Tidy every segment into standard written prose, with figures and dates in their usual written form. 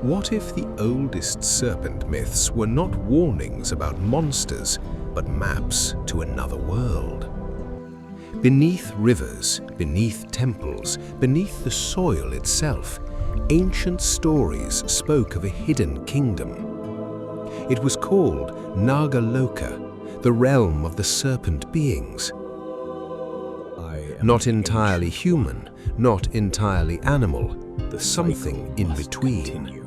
What if the oldest serpent myths were not warnings about monsters, but maps to another world? Beneath rivers, beneath temples, beneath the soil itself, ancient stories spoke of a hidden kingdom. It was called Naga-Loka, the realm of the serpent beings. Not entirely human, not entirely animal, something in between.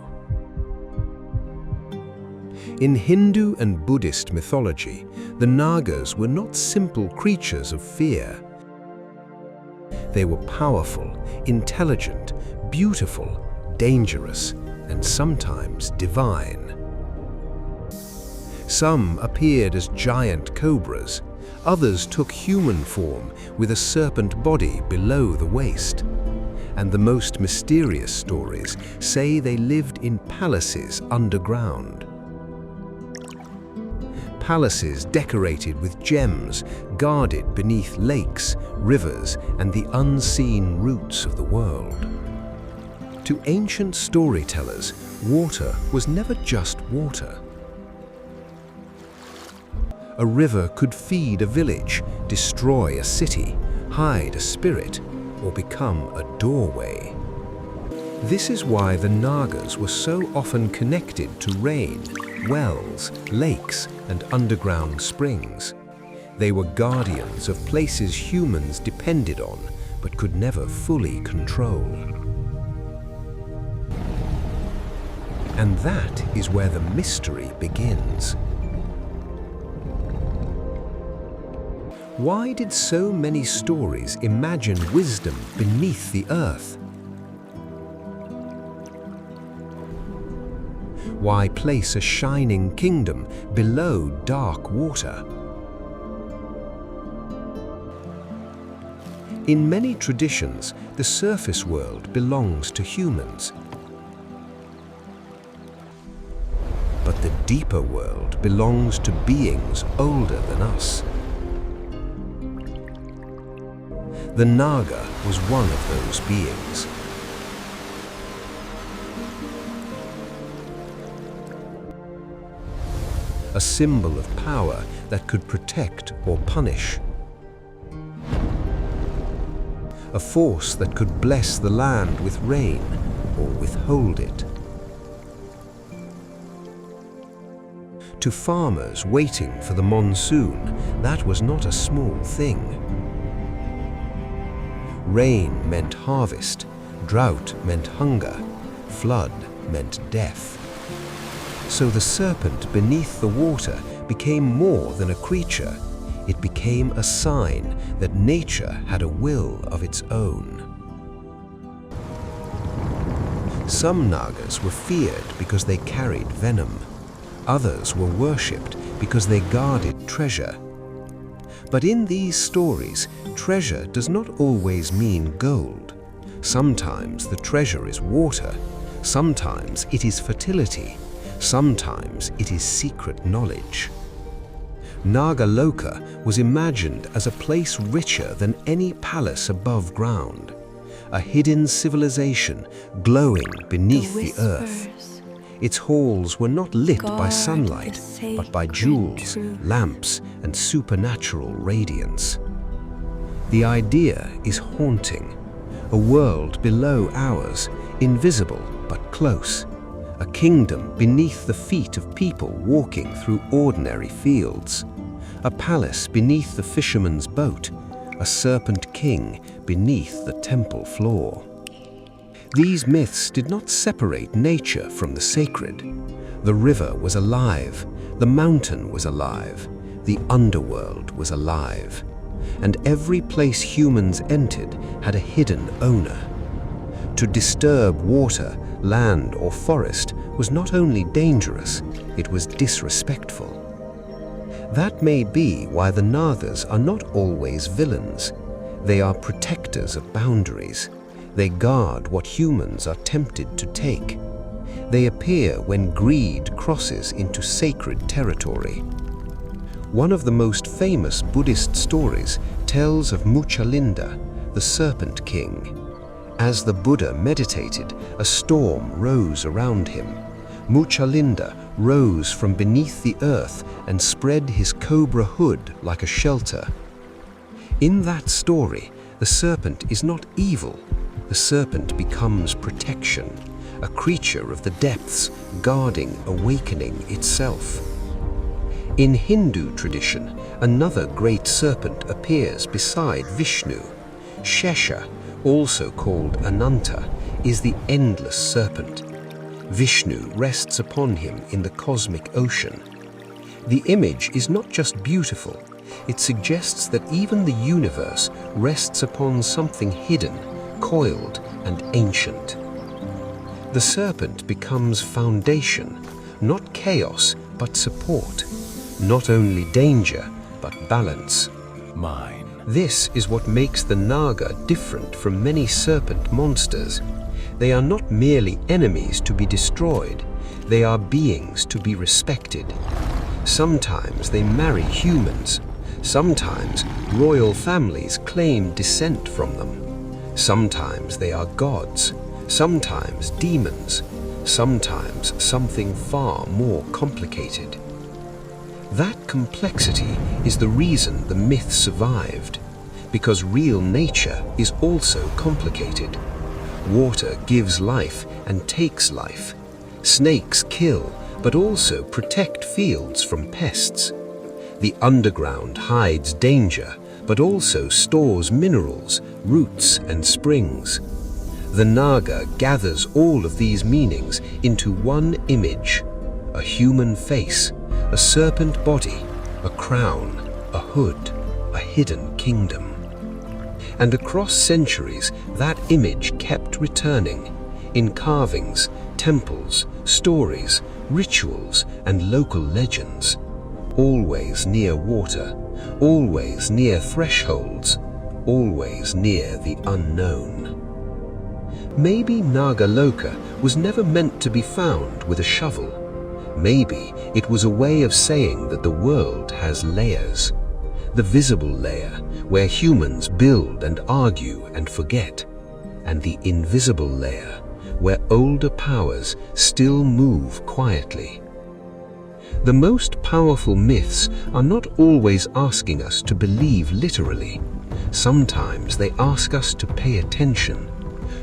In Hindu and Buddhist mythology, the Nagas were not simple creatures of fear. They were powerful, intelligent, beautiful, dangerous, and sometimes divine. Some appeared as giant cobras, others took human form with a serpent body below the waist. And the most mysterious stories say they lived in palaces underground. Palaces decorated with gems, guarded beneath lakes, rivers, and the unseen roots of the world. To ancient storytellers, water was never just water. A river could feed a village, destroy a city, hide a spirit, or become a doorway. This is why the Nagas were so often connected to rain, wells, lakes, and underground springs. They were guardians of places humans depended on, but could never fully control. And that is where the mystery begins. Why did so many stories imagine wisdom beneath the earth? Why place a shining kingdom below dark water? In many traditions, the surface world belongs to humans. But the deeper world belongs to beings older than us. The Naga was one of those beings. A symbol of power that could protect or punish. A force that could bless the land with rain or withhold it. To farmers waiting for the monsoon, that was not a small thing. Rain meant harvest, drought meant hunger, flood meant death. So the serpent beneath the water became more than a creature. It became a sign that nature had a will of its own. Some Nagas were feared because they carried venom. Others were worshipped because they guarded treasure. But in these stories, treasure does not always mean gold. Sometimes the treasure is water. Sometimes it is fertility. Sometimes it is secret knowledge. Naga-Loka was imagined as a place richer than any palace above ground, a hidden civilization glowing beneath the earth. Its halls were not lit by sunlight, but by jewels, lamps, and supernatural radiance. The idea is haunting, a world below ours, invisible but close. A kingdom beneath the feet of people walking through ordinary fields. A palace beneath the fisherman's boat. A serpent king beneath the temple floor. These myths did not separate nature from the sacred. The river was alive. The mountain was alive. The underworld was alive. And every place humans entered had a hidden owner. To disturb water, land, or forest was not only dangerous, it was disrespectful. That may be why the Nagas are not always villains. They are protectors of boundaries. They guard what humans are tempted to take. They appear when greed crosses into sacred territory. One of the most famous Buddhist stories tells of Muchalinda, the Serpent King. As the Buddha meditated, a storm rose around him. Muchalinda rose from beneath the earth and spread his cobra hood like a shelter. In that story, the serpent is not evil. The serpent becomes protection, a creature of the depths guarding awakening itself. In Hindu tradition, another great serpent appears beside Vishnu. Shesha, also called Ananta, is the endless serpent. Vishnu rests upon him in the cosmic ocean. The image is not just beautiful, it suggests that even the universe rests upon something hidden, coiled, and ancient. The serpent becomes foundation, not chaos, but support. Not only danger, but balance. Mine. This is what makes the Naga different from many serpent monsters. They are not merely enemies to be destroyed, they are beings to be respected. Sometimes they marry humans. Sometimes royal families claim descent from them. Sometimes they are gods. Sometimes demons. Sometimes something far more complicated. That complexity is the reason the myth survived, because real nature is also complicated. Water gives life and takes life. Snakes kill, but also protect fields from pests. The underground hides danger, but also stores minerals, roots, and springs. The Naga gathers all of these meanings into one image: a human face, a serpent body, a crown, a hood, a hidden kingdom. And across centuries, that image kept returning in carvings, temples, stories, rituals, and local legends. Always near water, always near thresholds, always near the unknown. Maybe Naga-Loka was never meant to be found with a shovel. Maybe it was a way of saying that the world has layers. The visible layer, where humans build and argue and forget, and the invisible layer, where older powers still move quietly. The most powerful myths are not always asking us to believe literally. Sometimes they ask us to pay attention,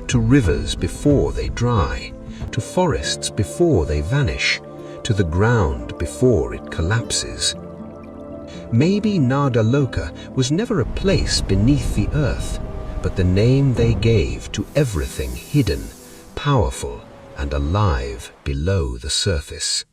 to rivers before they dry, to forests before they vanish, to the ground before it collapses. Maybe Naga-Loka was never a place beneath the earth, but the name they gave to everything hidden, powerful, and alive below the surface.